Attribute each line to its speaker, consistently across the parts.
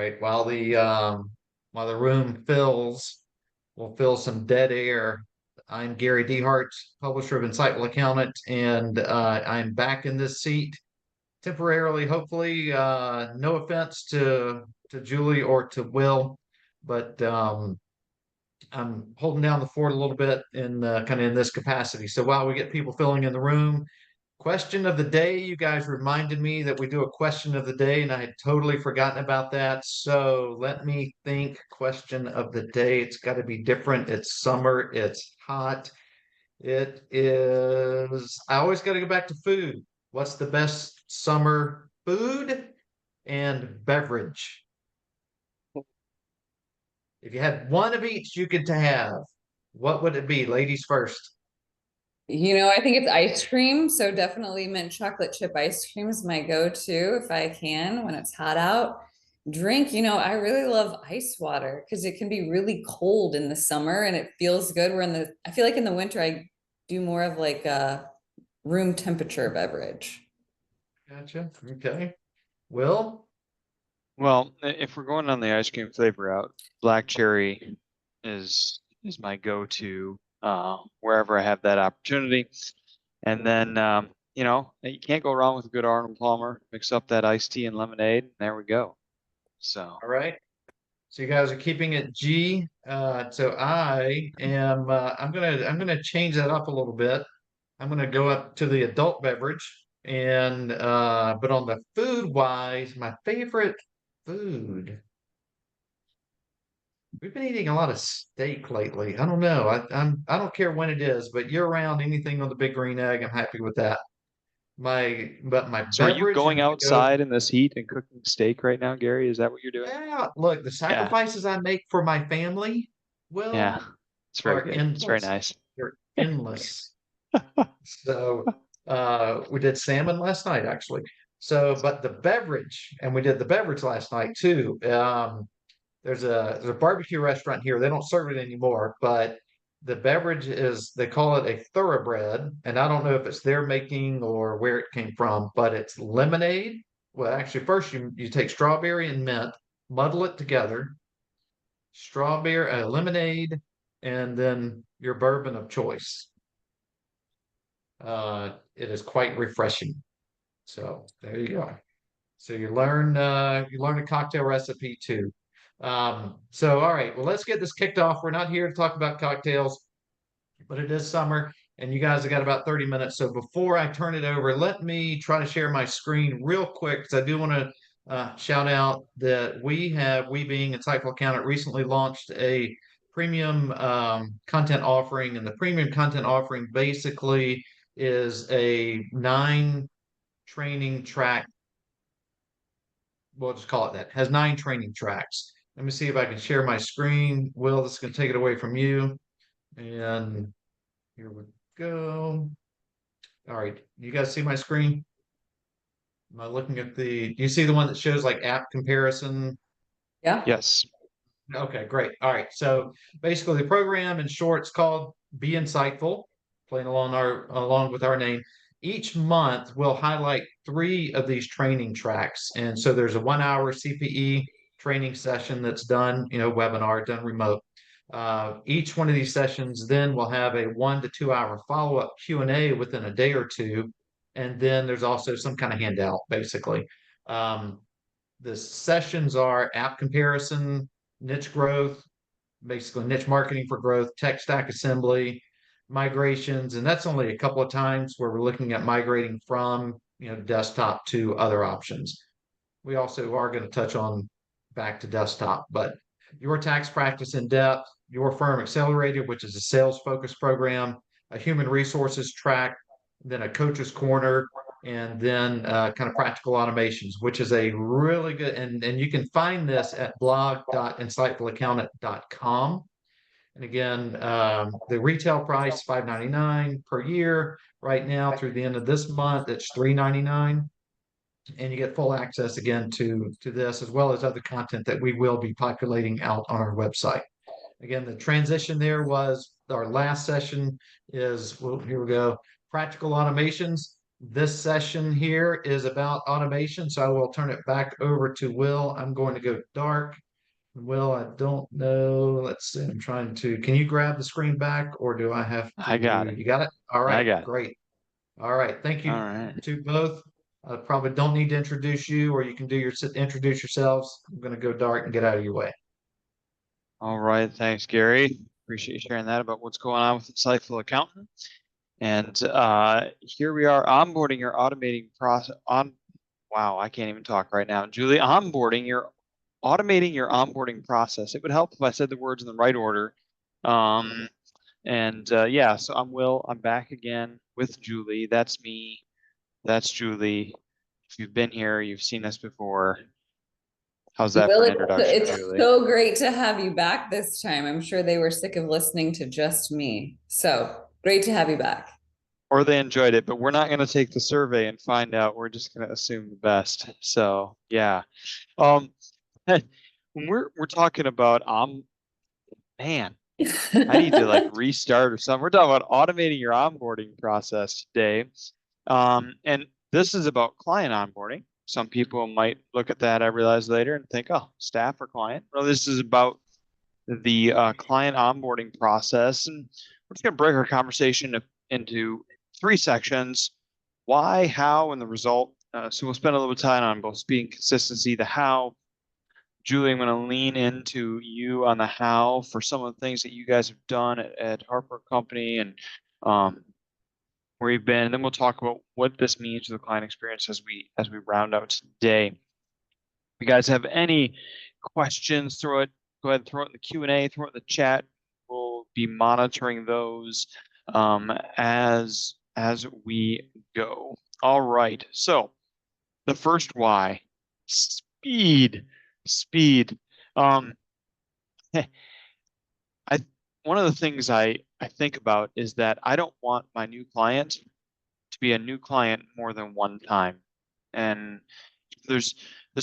Speaker 1: right. While the room fills, we'll fill some dead air. I'm Gary Dehart, publisher of Insightful Accountant, and I'm back in this seat temporarily, hopefully. No offense to Julie or to Will, but I'm holding down the fort a little bit in kind of in this capacity. So while we get people filling in the room, question of the day, you guys reminded me that we do a question of the day, and I had totally forgotten about that. So let me think. Question of the day. It's got to be different. It's summer. It's hot. It is. I always got to go back to food. What's the best summer food and beverage? If you had one of each you could to have, what would it be? Ladies first.
Speaker 2: I think it's ice cream. So definitely mint chocolate chip ice cream is my go-to if I can when it's hot out. Drink, I really love ice water because it can be really cold in the summer and it feels good. I feel like in the winter, I do more of like a room temperature beverage.
Speaker 1: Gotcha. Okay. Will?
Speaker 3: Well, if we're going on the ice cream flavor route, black cherry is my go-to wherever I have that opportunity. And then you can't go wrong with a good Arnold Palmer. Mix up that iced tea and lemonade, and there we go. So
Speaker 1: All right. So you guys are keeping it G. So I'm gonna change that up a little bit. I'm gonna go up to the adult beverage and but on the food wise, my favorite food. We've been eating a lot of steak lately. I don't know. I don't care when it is, but year round, anything on the big green egg, I'm happy with that. My
Speaker 3: so are you
Speaker 1: beverage, I'm
Speaker 3: going
Speaker 1: gonna go.
Speaker 3: outside in this heat and cooking steak right now, Gary? Is that what you're doing?
Speaker 1: Yeah, look, the
Speaker 3: Yeah.
Speaker 1: sacrifices I make for my family,
Speaker 3: Yeah.
Speaker 1: well,
Speaker 3: It's very
Speaker 1: are
Speaker 3: good. It's very
Speaker 1: endless.
Speaker 3: nice.
Speaker 1: They're endless. So we did salmon last night actually. So, but the beverage, and we did the beverage last night too. There's a barbecue restaurant here. They don't serve it anymore, but the beverage is they call it a thoroughbred, and I don't know if it's their making or where it came from, but it's lemonade. Well, actually, first you take strawberry and mint, muddle it together, strawberry, lemonade, and then your bourbon of choice. It is quite refreshing. So there you go. So you learn a cocktail recipe too. So all right, well let's get this kicked off. We're not here to talk about cocktails, but it is summer and you guys have got about 30 minutes. So before I turn it over, let me try to share my screen real quick because I do want to shout out that we being Insightful Accountant, recently launched a premium content offering, and the premium content offering basically is a 9 training track. We'll just call it that. Has 9 training tracks. Let me see if I can share my screen. Will, this is going to take it away from you. And here we go. All right. You guys see my screen? Am I looking at do you see the one that shows like app comparison?
Speaker 2: Yeah.
Speaker 3: Yes.
Speaker 1: Okay, great. All right. So basically the program in short is called Be Insightful, playing along with our name. Each month we'll highlight 3 of these training tracks. And so there's a 1 hour CPE training session that's done, webinar done remote. Each one of these sessions then will have a 1 to 2 hour follow-up Q&A within a day or two. And then there's also some kind of handout, basically. The sessions are app comparison, niche growth, basically niche marketing for growth, tech stack assembly, migrations, and that's only a couple of times where we're looking at migrating from desktop to other options. We also are going to touch on back to desktop, but your tax practice in depth, your firm accelerated, which is a sales focused program, a human resources track, then a coach's corner, and then kind of practical automations, which is a really good, and you can find this at blog.insightfulaccountant.com. And again, the retail price $5.99 per year. Right now, through the end of this month, it's $3.99, and you get full access again to this as well as other content that we will be populating out on our website. Again, the transition there was our last session is, well, here we go, practical automations. This session here is about automation, so I will turn it back over to Will. I'm going to go dark. Will, I don't know. Let's see. I'm trying to. Can you grab the screen back, or do I have to?
Speaker 3: I got it.
Speaker 1: You got it? All
Speaker 3: I
Speaker 1: right,
Speaker 3: got it.
Speaker 1: great. All right, thank
Speaker 3: All
Speaker 1: you
Speaker 3: right.
Speaker 1: to both. I probably don't need to introduce you, or you can do your introduce yourselves. I'm going to go dark and get out of your way.
Speaker 3: All right. Thanks, Gary. Appreciate you sharing that about what's going on with Insightful Accountant. And here we are onboarding your automating process on. Wow, I can't even talk right now. Julie, automating your onboarding process. It would help if I said the words in the right order. Yeah, so I'm Will. I'm back again with Julie. That's me. That's Julie. If you've been here, you've seen us before. How's that for
Speaker 2: Will,
Speaker 3: an introduction,
Speaker 2: it's
Speaker 3: Julie?
Speaker 2: so great to have you back this time. I'm sure they were sick of listening to just me. So great to have you back.
Speaker 3: Or they enjoyed it, but we're not going to take the survey and find out. We're just going to assume the best. So yeah. When we're talking about man, I need to like restart or something. We're talking about automating your onboarding process today. And this is about client onboarding. Some people might look at that, I realize later, and think, oh, staff or client. Well, this is about the client onboarding process. And we're just going to break our conversation into 3 sections: why, how, and the result. So we'll spend a little time on both speed and consistency, the how. Julie, I'm going to lean into you on the how for some of the things that you guys have done at Harper Company and where you've been. And then we'll talk about what this means to the client experience as we round out today. If you guys have any questions, go ahead and throw it in the Q&A, throw it in the chat. We'll be monitoring those as we go. All right. So the first why, speed. Um, one of the things I think about is that I don't want my new client to be a new client more than one time. And there's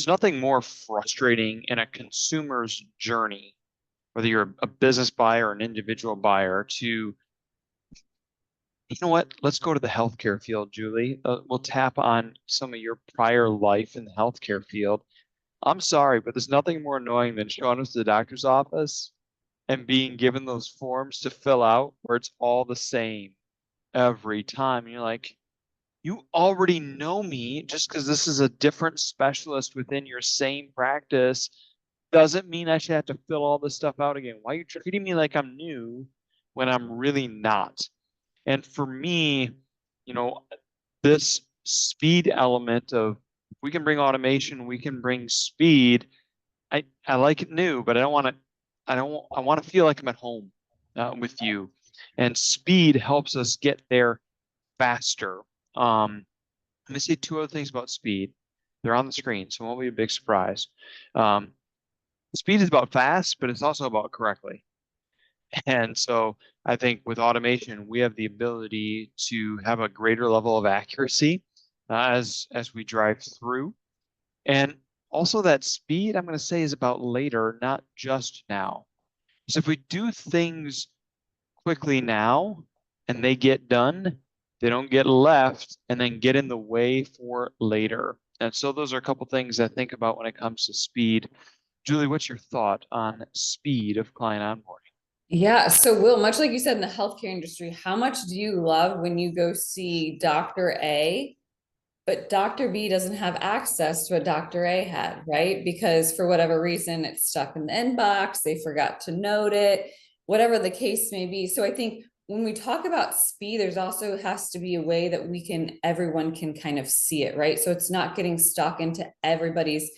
Speaker 3: nothing more frustrating in a consumer's journey, whether you're a business buyer or an individual buyer, to, you know what, let's go to the healthcare field, Julie. We'll tap on some of your prior life in the healthcare field. I'm sorry, but there's nothing more annoying than showing up to the doctor's office and being given those forms to fill out where it's all the same every time. And you're like, you already know me. Just because this is a different specialist within your same practice doesn't mean I should have to fill all this stuff out again. Why are you treating me like I'm new when I'm really not? And for me, you know, this speed element of, we can bring automation, we can bring speed. I like it new, but I want to feel like I'm at home with you. And speed helps us get there faster. Let me say 2 other things about speed. They're on the screen, so it won't be a big surprise. Speed is about fast, but it's also about correctly. And so I think with automation, we have the ability to have a greater level of accuracy as we drive through. And also that speed, I'm going to say, is about later, not just now. So if we do things quickly now and they get done, they don't get left and then get in the way for later. And so those are a couple things I think about when it comes to speed. Julie, what's your thought on speed of client onboarding?
Speaker 2: Yeah. So, Will, much like you said in the healthcare industry, how much do you love when you go see Dr. A, but Dr. B doesn't have access to what Dr. A had, right? Because for whatever reason, it's stuck in the inbox, they forgot to note it, whatever the case may be. So I think when we talk about speed, there's also has to be a way that everyone can kind of see it, right? So it's not getting stuck into everybody's,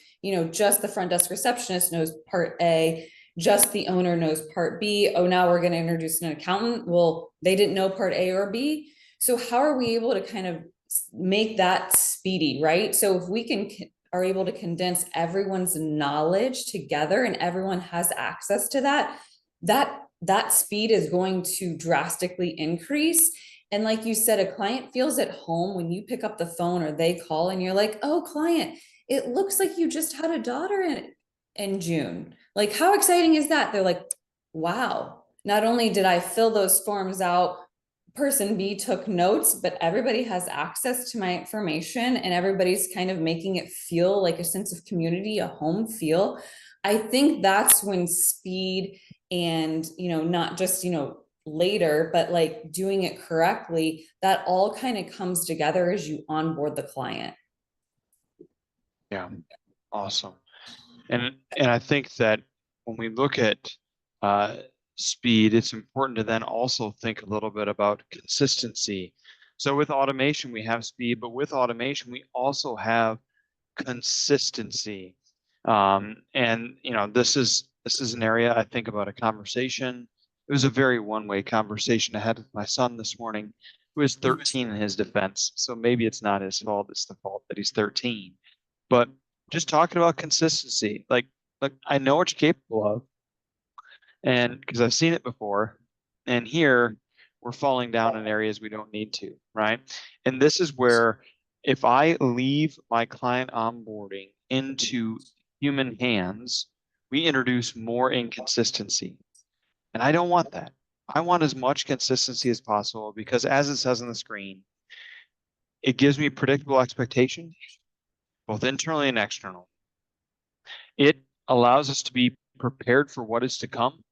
Speaker 2: just the front desk receptionist knows part A, just the owner knows part B. Oh, now we're going to introduce an accountant. Well, they didn't know part A or B. So how are we able to kind of make that speedy, right? So if we are able to condense everyone's knowledge together and everyone has access to that speed is going to drastically increase. And like you said, a client feels at home when you pick up the phone or they call and you're like, oh, client, it looks like you just had a daughter in June. Like, how exciting is that? They're like, wow, not only did I fill those forms out person B took notes, but everybody has access to my information and everybody's kind of making it feel like a sense of community, a home feel. I think that's when speed and, not just, later, but like doing it correctly, that all kind of comes together as you onboard the client.
Speaker 3: Yeah, awesome. And I think that when we look at speed, it's important to then also think a little bit about consistency. So with automation, we have speed, but with automation, we also have consistency. And this is an area I think about a conversation. It was a very one-way conversation I had with my son this morning, who is 13 in his defense. So maybe it's not his fault, it's the fault that he's 13. But just talking about consistency, like I know what you're capable of, and because I've seen it before, and here we're falling down in areas we don't need to, right? And this is where if I leave my client onboarding into human hands, we introduce more inconsistency. And I don't want that. I want as much consistency as possible because as it says on the screen, it gives me predictable expectation, both internally and external. It allows us to be prepared for what is to come.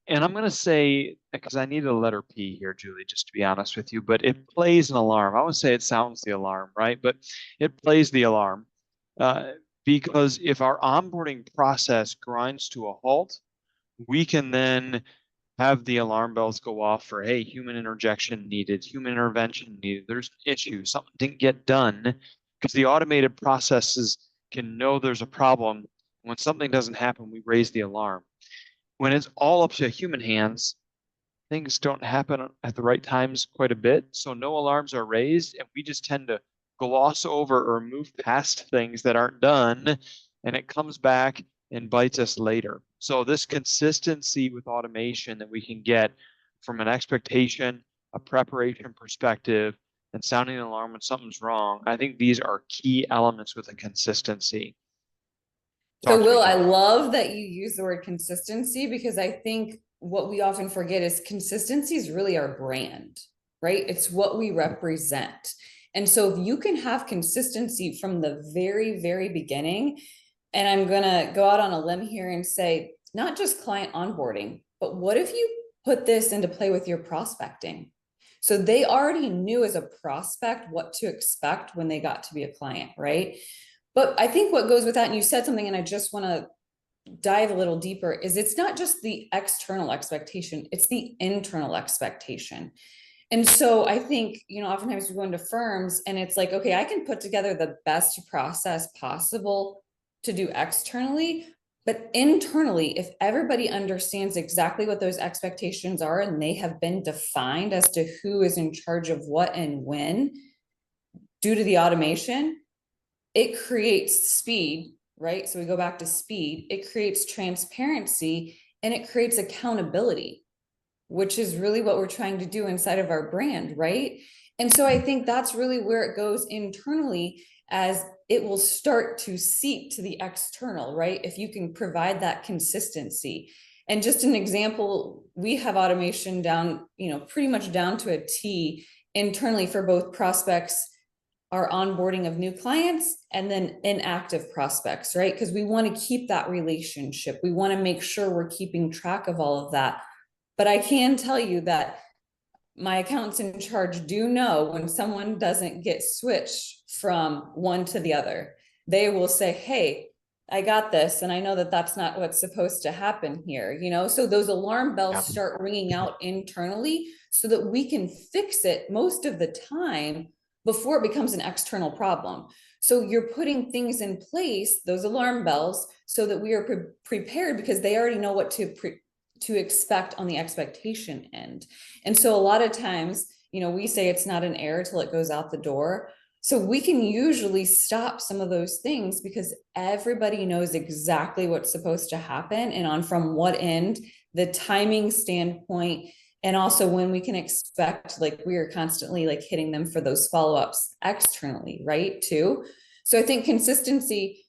Speaker 3: And I'm going to say, because I need a letter P here, Julie, just to be honest with you, but it plays an alarm. I would say it sounds the alarm, right? But it plays the alarm because if our onboarding process grinds to a halt, we can then have the alarm bells go off for, hey, human interjection needed, human intervention needed, there's an issue, something didn't get done, because the automated processes can know there's a problem. When something doesn't happen, we raise the alarm. When it's all up to human hands, things don't happen at the right times quite a bit. So no alarms are raised, and we just tend to gloss over or move past things that aren't done, and it comes back and bites us later. So this consistency with automation that we can get from an expectation, a preparation perspective, and sounding an alarm when something's wrong, I think these are key elements with a consistency.
Speaker 2: So Will, I love that you use the word consistency because I think what we often forget is consistency is really our brand, right? It's what we represent. And so if you can have consistency from the very, very beginning, and I'm going to go out on a limb here and say, not just client onboarding, but what if you put this into play with your prospecting? So they already knew as a prospect what to expect when they got to be a client, right? But I think what goes with that, and you said something, and I just want to dive a little deeper, is it's not just the external expectation, it's the internal expectation. And so I think, oftentimes we go into firms and it's like, okay, I can put together the best process possible to do externally, but internally, if everybody understands exactly what those expectations are and they have been defined as to who is in charge of what and when, due to the automation, it creates speed, right? So we go back to speed, it creates transparency and it creates accountability, which is really what we're trying to do inside of our brand, right? And so I think that's really where it goes internally, as it will start to seep to the external, right? If you can provide that consistency. And just an example, we have automation down, pretty much down to a T internally for both prospects, our onboarding of new clients, and then inactive prospects, right? Because we want to keep that relationship. We want to make sure we're keeping track of all of that. But I can tell you that my accountants in charge do know when someone doesn't get switched from one to the other. They will say, hey, I got this. And I know that that's not what's supposed to happen here, So those alarm bells start ringing out internally so that we can fix it most of the time before it becomes an external problem. So you're putting things in place, those alarm bells, so that we are prepared because they already know what to expect on the expectation end. And so a lot of times, we say it's not an error till it goes out the door. So we can usually stop some of those things because everybody knows exactly what's supposed to happen and on from what end, the timing standpoint, and also when we can expect, like we are constantly like hitting them for those follow-ups externally, right? Too. So I think consistency,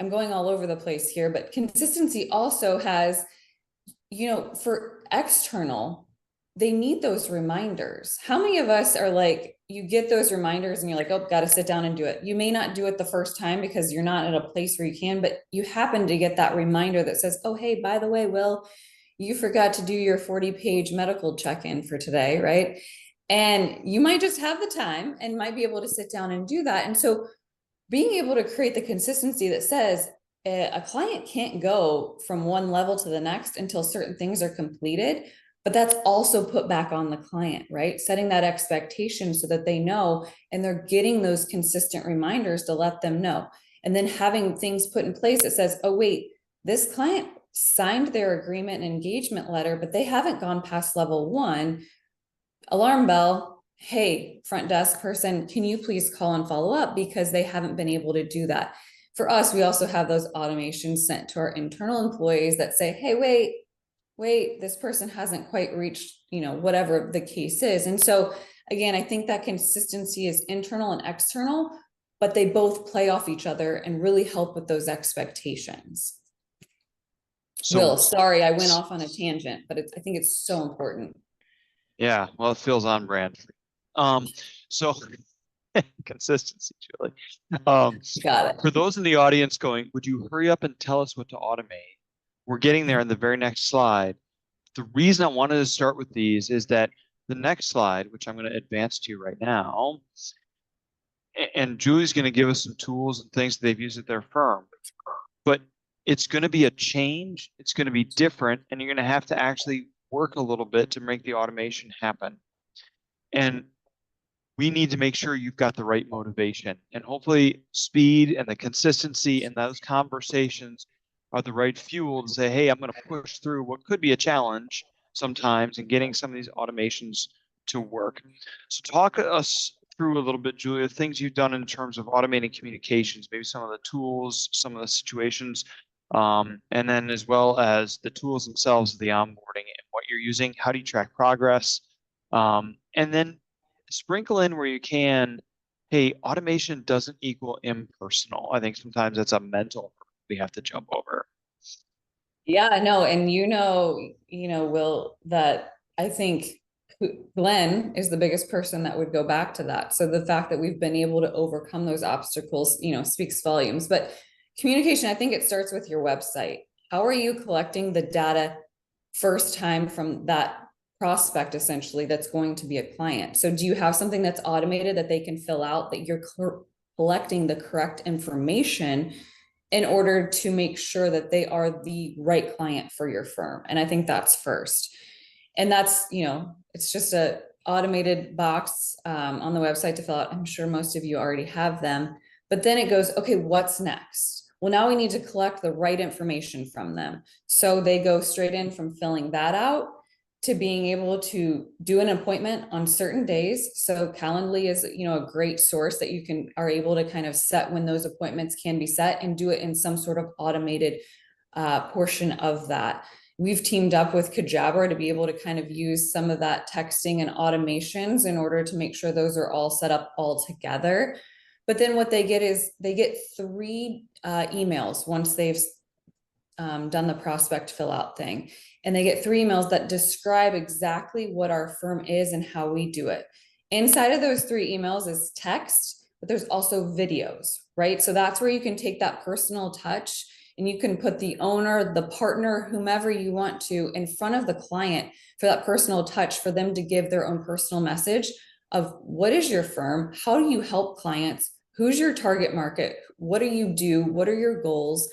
Speaker 2: I'm going all over the place here, but consistency also has, for external, they need those reminders. How many of us are like, you get those reminders and you're like, oh, got to sit down and do it. You may not do it the first time because you're not at a place where you can, but you happen to get that reminder that says, oh, hey, by the way, Will, you forgot to do your 40-page medical check-in for today, right? And you might just have the time and might be able to sit down and do that. And so being able to create the consistency that says a client can't go from one level to the next until certain things are completed, but that's also put back on the client, right? Setting that expectation so that they know, and they're getting those consistent reminders to let them know. And then having things put in place that says, oh, wait, this client signed their agreement and engagement letter, but they haven't gone past level 1. Alarm bell. Hey, front desk person, can you please call and follow up, because they haven't been able to do that. For us, we also have those automations sent to our internal employees that say, hey, wait, this person hasn't quite reached, whatever the case is. And so again, I think that consistency is internal and external, but they both play off each other and really help with those expectations.
Speaker 3: So,
Speaker 2: Will, sorry, I went off on a tangent, but I think it's so important.
Speaker 3: yeah, well, it feels on brand. So consistency, Julie.
Speaker 2: Got it.
Speaker 3: For those in the audience going, would you hurry up and tell us what to automate? We're getting there in the very next slide. The reason I wanted to start with these is that the next slide, which I'm going to advance to right now, and Julie's going to give us some tools and things that they've used at their firm, but it's going to be a change. It's going to be different, and you're going to have to actually work a little bit to make the automation happen. And we need to make sure you've got the right motivation, and hopefully speed and the consistency and those conversations are the right fuel to say, hey, I'm going to push through what could be a challenge sometimes in getting some of these automations to work. So talk us through a little bit, Julia, things you've done in terms of automating communications, maybe some of the tools, some of the situations, and then as well as the tools themselves, the onboarding and what you're using. How do you track progress? And then sprinkle in where you can, hey, automation doesn't equal impersonal. I think sometimes that's a mental we have to jump over.
Speaker 2: Yeah, no, and Will, that I think Glenn is the biggest person that would go back to that. So the fact that we've been able to overcome those obstacles, speaks volumes. But communication, I think it starts with your website. How are you collecting the data first time from that prospect, essentially, that's going to be a client? So do you have something that's automated that they can fill out, that you're collecting the correct information in order to make sure that they are the right client for your firm? And I think that's first. And that's, it's just a automated box on the website to fill out. I'm sure most of you already have them, but then it goes, okay, what's next? Well, now we need to collect the right information from them. So they go straight in from filling that out to being able to do an appointment on certain days. So Calendly is, a great source that you are able to kind of set when those appointments can be set and do it in some sort of automated portion of that. We've teamed up with Cajabra to be able to kind of use some of that texting and automations in order to make sure those are all set up all together. But then what they get is they get 3 emails once they've done the prospect fill out thing. And they get 3 emails that describe exactly what our firm is and how we do it. Inside of those 3 emails is text, but there's also videos, right? So that's where you can take that personal touch and you can put the owner, the partner, whomever you want to in front of the client for that personal touch, for them to give their own personal message of what is your firm? How do you help clients? Who's your target market? What do you do? What are your goals?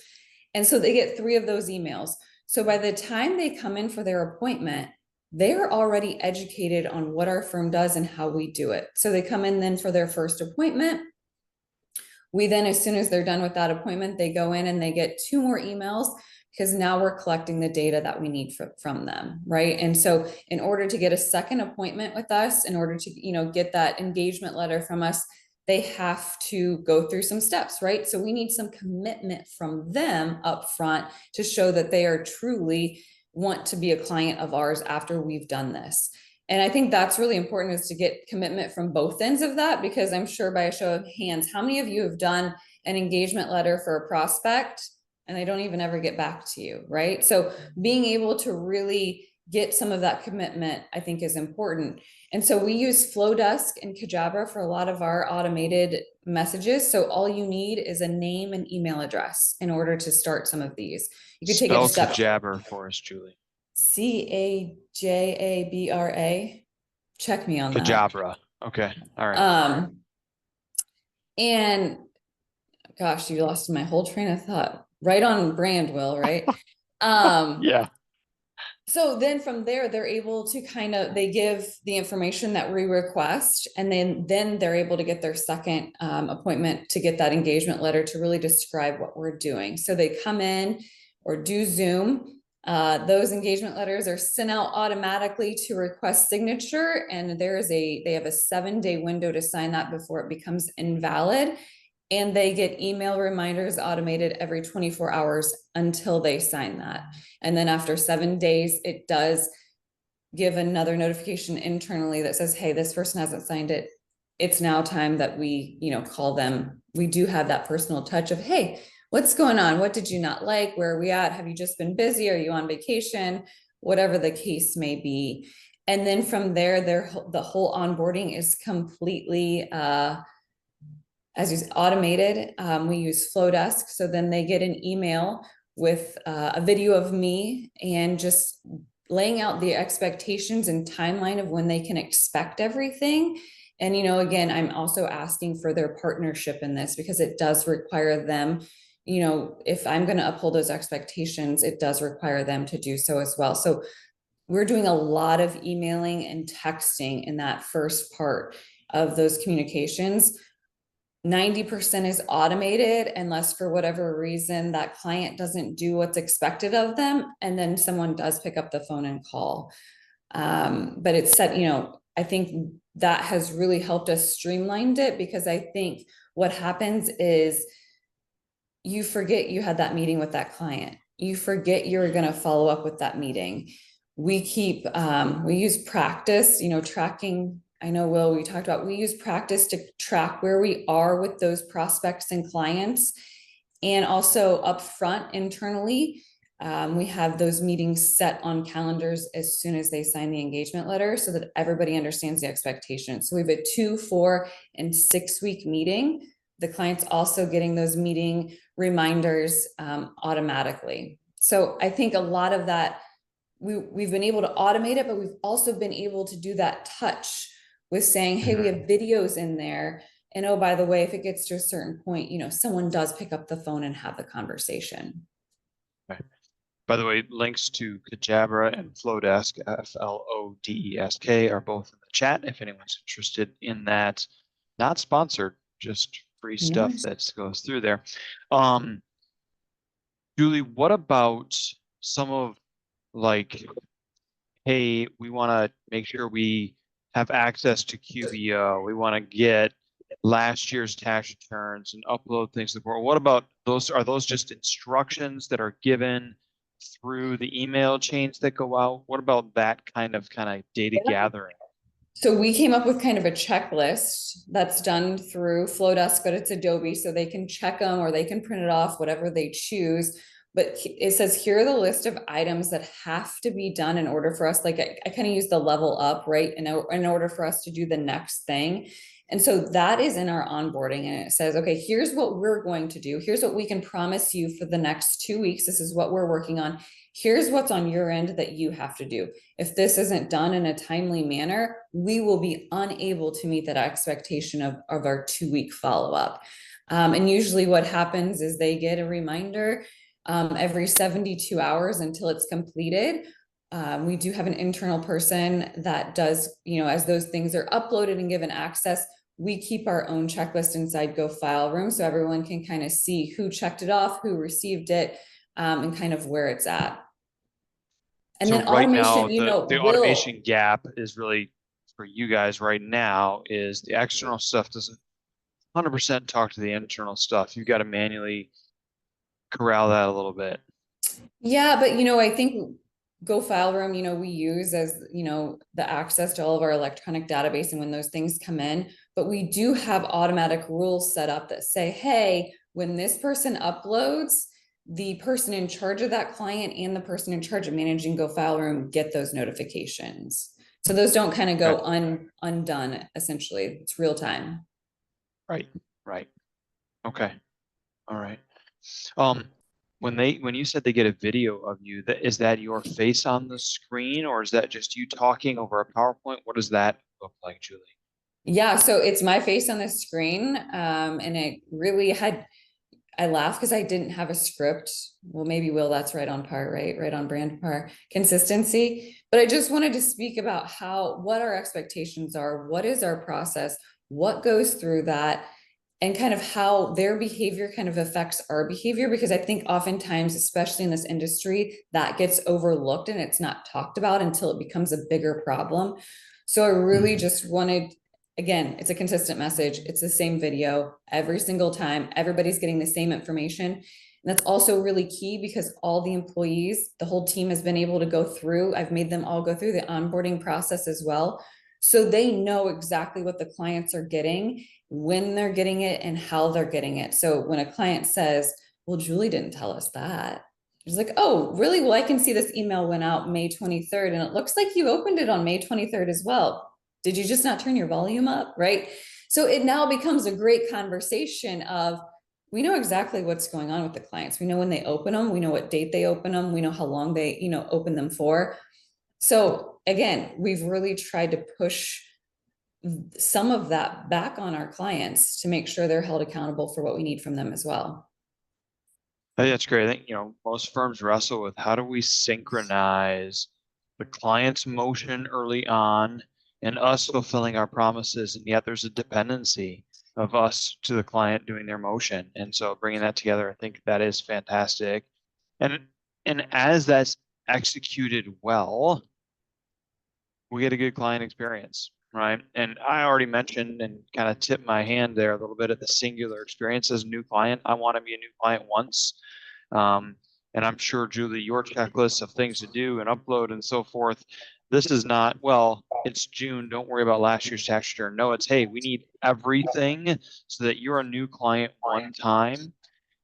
Speaker 2: And so they get 3 of those emails. So by the time they come in for their appointment, they're already educated on what our firm does and how we do it. So they come in then for their first appointment. We then, as soon as they're done with that appointment, they go in and they get 2 more emails, because now we're collecting the data that we need from them, right? And so in order to get a second appointment with us, in order to, get that engagement letter from us, they have to go through some steps, right? So we need some commitment from them up front to show that they are truly want to be a client of ours after we've done this. And I think that's really important, is to get commitment from both ends of that, because I'm sure by a show of hands, how many of you have done an engagement letter for a prospect and they don't even ever get back to you, right? So being able to really get some of that commitment, I think is important. And so we use Flodesk and Cajabra for a lot of our automated messages. So all you need is a name and email address in order to start some of these. You could take it
Speaker 3: Spell
Speaker 2: a step.
Speaker 3: Cajabra for us, Julie.
Speaker 2: Cajabra. Check me on that.
Speaker 3: Cajabra. Okay. All right.
Speaker 2: And gosh, you lost my whole train of thought. Right on brand, Will, right?
Speaker 3: Yeah.
Speaker 2: So then from there, they're able to they give the information that we request, and then they're able to get their second appointment to get that engagement letter to really describe what we're doing. So they come in or do Zoom. Those engagement letters are sent out automatically to request signature, and they have a 7-day window to sign that before it becomes invalid. And they get email reminders automated every 24 hours until they sign that. And then after 7 days, it does give another notification internally that says, hey, this person hasn't signed it. It's now time that we, call them. We do have that personal touch of, hey, what's going on? What did you not like? Where are we at? Have you just been busy? Are you on vacation? Whatever the case may be. And then from there, the whole onboarding is completely, as is automated. We use Flodesk. So then they get an email with a video of me and just laying out the expectations and timeline of when they can expect everything. And, again, I'm also asking for their partnership in this because it does require them, if I'm going to uphold those expectations, it does require them to do so as well. So we're doing a lot of emailing and texting in that first part of those communications. 90% is automated unless for whatever reason that client doesn't do what's expected of them. And then someone does pick up the phone and call. But it's set, I think that has really helped us streamlined it, because I think what happens is you forget you had that meeting with that client. You forget you're going to follow up with that meeting. We use practice, tracking. I know, Will, we talked about, we use practice to track where we are with those prospects and clients. And also upfront internally, we have those meetings set on calendars as soon as they sign the engagement letter so that everybody understands the expectations. So we have a 2, 4, and 6 week meeting. The client's also getting those meeting reminders automatically. So I think a lot of that, we've been able to automate it, but we've also been able to do that touch with saying, hey, we have videos in there. And oh, by the way, if it gets to a certain point, someone does pick up the phone and have the conversation.
Speaker 3: Okay. By the way, links to Cajabra and Flodesk, Flodesk, are both in the chat if anyone's interested in that. Not sponsored, just free stuff that goes through there. Julie, what about some of hey, we want to make sure we have access to QBO. We want to get last year's tax returns and upload things to the board. What about those? Are those just instructions that are given through the email chains that go out? What about that kind of data gathering?
Speaker 2: So we came up with kind of a checklist that's done through Flodesk, but it's Adobe, so they can check them or they can print it off, whatever they choose. But it says, here are the list of items that have to be done in order for us, I kind of use the level up, right? In order for us to do the next thing. And so that is in our onboarding, and it says, okay, here's what we're going to do. Here's what we can promise you for the next 2 weeks. This is what we're working on. Here's what's on your end that you have to do. If this isn't done in a timely manner, we will be unable to meet that expectation of our 2-week follow-up. And usually what happens is they get a reminder every 72 hours until it's completed. We do have an internal person that does, as those things are uploaded and given access, we keep our own checklist inside Go File Room so everyone can kind of see who checked it off, who received it, and kind of where it's at. And
Speaker 3: so
Speaker 2: then
Speaker 3: right
Speaker 2: automation,
Speaker 3: now, the automation gap is really for you guys right now is the external stuff doesn't 100% talk to the internal stuff. You've got to manually corral that a little bit.
Speaker 2: Yeah, but I think Go File Room, we use as, the access to all of our electronic database and when those things come in, but we do have automatic rules set up that say, hey, when this person uploads, the person in charge of that client and the person in charge of managing Go File Room get those notifications. So those don't kind of go undone, essentially. It's real time.
Speaker 3: Right. Right. Okay. All right. When you said they get a video of you, is that your face on the screen, or is that just you talking over a PowerPoint? What does that look like, Julie?
Speaker 2: Yeah, so it's my face on the screen. And it really I laugh because I didn't have a script. Well, maybe Will, that's right on par, right? Right on brand par, consistency. But I just wanted to speak about what our expectations are, what is our process, what goes through that, and kind of how their behavior kind of affects our behavior. Because I think oftentimes, especially in this industry, that gets overlooked and it's not talked about until it becomes a bigger problem. So I really just wanted, again, it's a consistent message. It's the same video every single time. Everybody's getting the same information. And that's also really key because all the employees, the whole team has been able to go through. I've made them all go through the onboarding process as well. So they know exactly what the clients are getting, when they're getting it, and how they're getting it. So when a client says, well, Julie didn't tell us that. It's like, oh, really? Well, I can see this email went out May 23rd, and it looks like you opened it on May 23rd as well. Did you just not turn your volume up? Right. So it now becomes a great conversation of, we know exactly what's going on with the clients. We know when they open them. We know what date they open them. We know how long they, open them for. So again, we've really tried to push some of that back on our clients to make sure they're held accountable for what we need from them as well.
Speaker 3: I think that's great. I think, most firms wrestle with how do we synchronize the client's motion early on and us fulfilling our promises, and yet there's a dependency of us to the client doing their motion. And so bringing that together, I think that is fantastic. And as that's executed well, we get a good client experience, right? And I already mentioned and kind of tipped my hand there a little bit at the singular experience as a new client. I want to be a new client once. And I'm sure, Julie, your checklist of things to do and upload and so forth, this is not, well, it's June, don't worry about last year's tax return. No, it's, hey, we need everything so that you're a new client one time.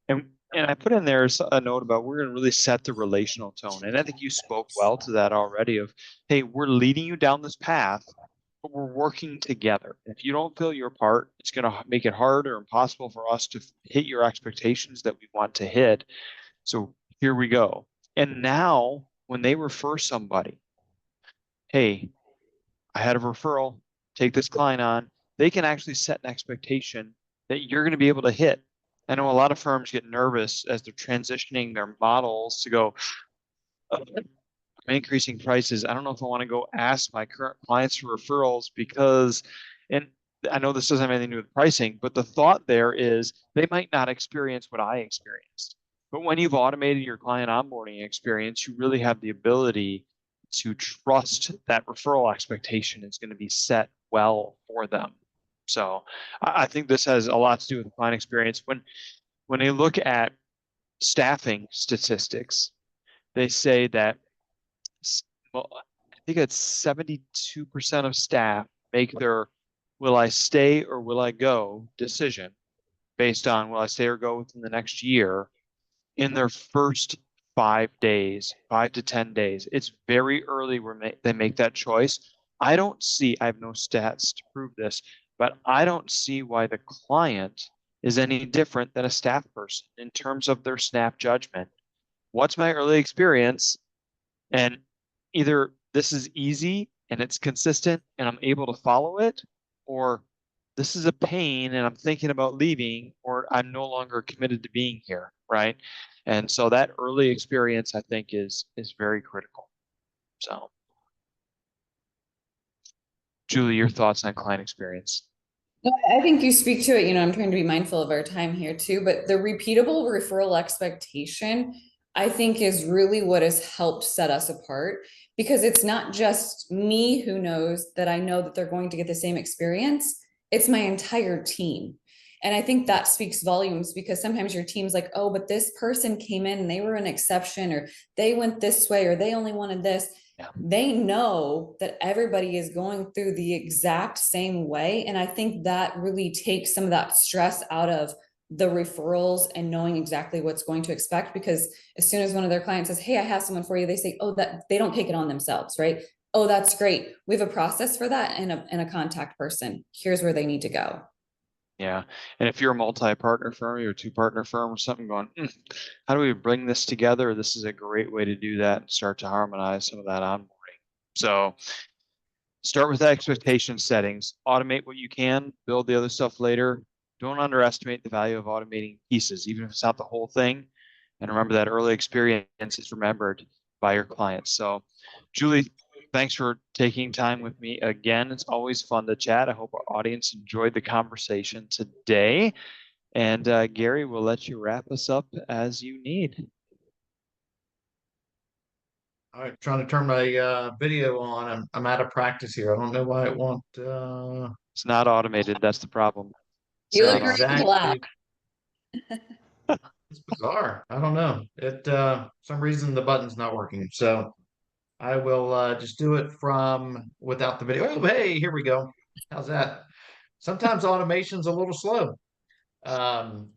Speaker 3: And I put in there a note about we're going to really set the relational tone. And I think you spoke well to that already of, hey, we're leading you down this path, but we're working together. If you don't feel your part, it's going to make it hard or impossible for us to hit your expectations that we want to hit. So here we go. And now when they refer somebody, hey, I had a referral, take this client on, they can actually set an expectation that you're going to be able to hit. I know a lot of firms get nervous as they're transitioning their models to go, oh, I'm increasing prices. I don't know if I want to go ask my current clients for referrals because, and I know this doesn't have anything to do with pricing, but the thought there is they might not experience what I experienced. But when you've automated your client onboarding experience, you really have the ability to trust that referral expectation is going to be set well for them. So I think this has a lot to do with the client experience. When they look at staffing statistics, they say that, well, I think it's 72% of staff make their will I stay or will I go decision based on will I stay or go within the next year in their first 5 days, 5 to 10 days. It's very early where they make that choice. I have no stats to prove this, but I don't see why the client is any different than a staff person in terms of their snap judgment. What's my early experience? And either this is easy and it's consistent and I'm able to follow it, or this is a pain and I'm thinking about leaving, or I'm no longer committed to being here, right? And so that early experience, I think, is very critical. So, Julie, your thoughts on client experience?
Speaker 2: I think you speak to it. I'm trying to be mindful of our time here too, but the repeatable referral expectation, I think, is really what has helped set us apart, because it's not just me who knows that I know that they're going to get the same experience. It's my entire team. And I think that speaks volumes, because sometimes your team's like, oh, but this person came in and they were an exception, or they went this way, or they only wanted this. Yeah. They know that everybody is going through the exact same way. And I think that really takes some of that stress out of, the referrals and knowing exactly what's going to expect, because as soon as one of their clients says, hey, I have someone for you, they say, oh, that they don't take it on themselves, right? Oh, that's great. We have a process for that and a contact person. Here's where they need to go.
Speaker 3: Yeah. And if you're a multi-partner firm, you're a two-partner firm or something going, how do we bring this together? This is a great way to do that and start to harmonize some of that onboarding. So start with expectation settings, automate what you can, build the other stuff later. Don't underestimate the value of automating pieces, even if it's not the whole thing. And remember that early experience is remembered by your clients. So, Julie, thanks for taking time with me again. It's always fun to chat. I hope our audience enjoyed the conversation today. And Gary, we'll let you wrap us up as you need.
Speaker 1: All right, trying to turn my video on. I'm out of practice here. I don't know why it won't.
Speaker 3: It's not automated. That's the problem.
Speaker 2: You
Speaker 3: It's
Speaker 2: look
Speaker 3: not
Speaker 2: great in
Speaker 1: Exactly.
Speaker 2: black.
Speaker 1: It's bizarre. I don't know. Some reason the button's not working. So I will just do it from without the video. Oh, hey, here we go. How's that? Sometimes automation's a little slow.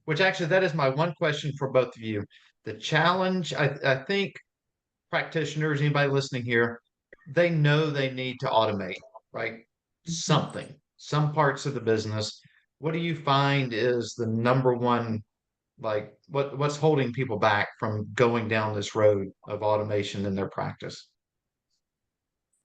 Speaker 1: Which actually that is my one question for both of you. The challenge, I think practitioners, anybody listening here, they know they need to automate, right? Something, some parts of the business. What do you find is the number one, like what's holding people back from going down this road of automation in their practice?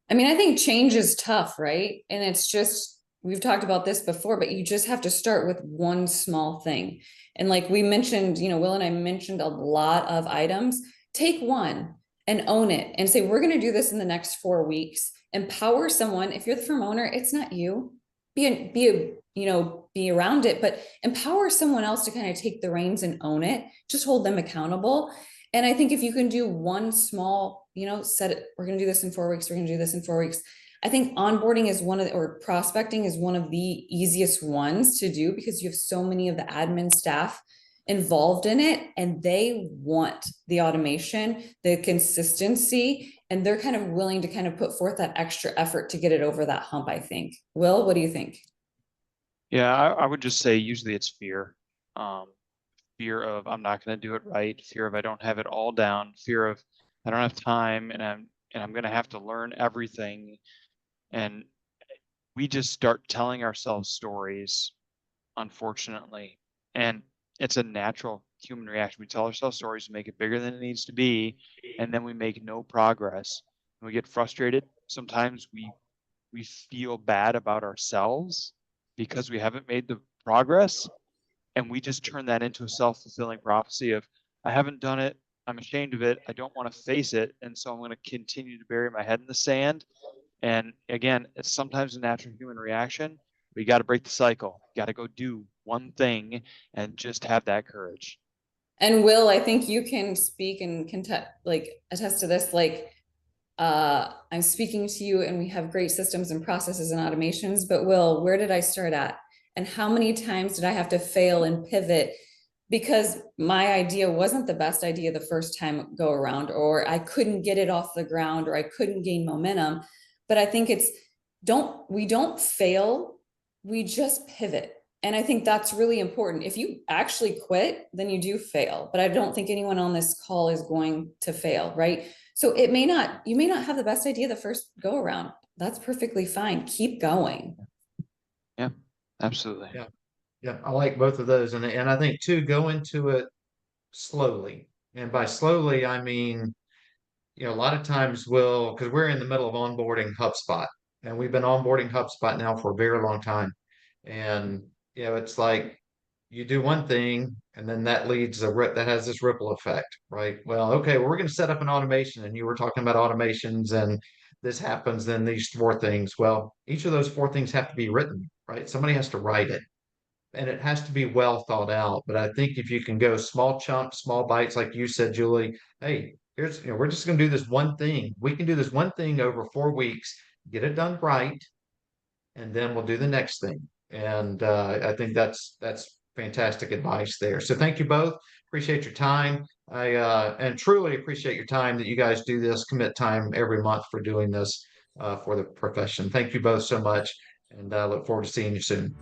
Speaker 2: I mean, I think change is tough, right? And it's just, we've talked about this before, but you just have to start with one small thing. And like we mentioned, Will and I mentioned a lot of items. Take one and own it and say, we're going to do this in the next 4 weeks. Empower someone. If you're the firm owner, it's not you. Be around it, but empower someone else to kind of take the reins and own it. Just hold them accountable. And I think if you can do one small, set it, we're going to do this in 4 weeks, we're going to do this in 4 weeks. I think onboarding is or prospecting is one of the easiest ones to do, because you have so many of the admin staff involved in it and they want the automation, the consistency, and they're kind of willing to kind of put forth that extra effort to get it over that hump, I think. Will, what do you think?
Speaker 3: Yeah, I would just say usually it's fear. Fear of I'm not going to do it right, fear of I don't have it all down, fear of I don't have time and I'm going to have to learn everything. And we just start telling ourselves stories, unfortunately. And it's a natural human reaction. We tell ourselves stories to make it bigger than it needs to be, and then we make no progress. And we get frustrated. Sometimes we feel bad about ourselves because we haven't made the progress. And we just turn that into a self-fulfilling prophecy of, I haven't done it. I'm ashamed of it. I don't want to face it. And so I'm going to continue to bury my head in the sand. And again, it's sometimes a natural human reaction. But you got to break the cycle. You got to go do one thing and just have that courage.
Speaker 2: And Will, I think you can speak and can attest to this. I'm speaking to you and we have great systems and processes and automations, but Will, where did I start at? And how many times did I have to fail and pivot because my idea wasn't the best idea the first time go around, or I couldn't get it off the ground, or I couldn't gain momentum. But I think we don't fail, we just pivot. And I think that's really important. If you actually quit, then you do fail. But I don't think anyone on this call is going to fail, right? So you may not have the best idea the first go around. That's perfectly fine. Keep going.
Speaker 3: Yeah, absolutely.
Speaker 1: Yeah. Yeah, I like both of those. And I think too, go into it slowly. And by slowly, I mean, a lot of times because we're in the middle of onboarding HubSpot, and we've been onboarding HubSpot now for a very long time. And, it's like you do one thing and then that that has this ripple effect, right? Well, okay, well, we're going to set up an automation, and you were talking about automations and this happens, then these four things. Well, each of those four things have to be written, right? Somebody has to write it, and it has to be well thought out. But I think if you can go small chunks, small bites, like you said, Julie, hey, we're just going to do this one thing. We can do this one thing over 4 weeks, get it done right, and then we'll do the next thing. And I think that's fantastic advice there. So thank you both. Appreciate your time. And truly appreciate your time that you guys do this, commit time every month for doing this for the profession. Thank you both so much, and I look forward to seeing you soon.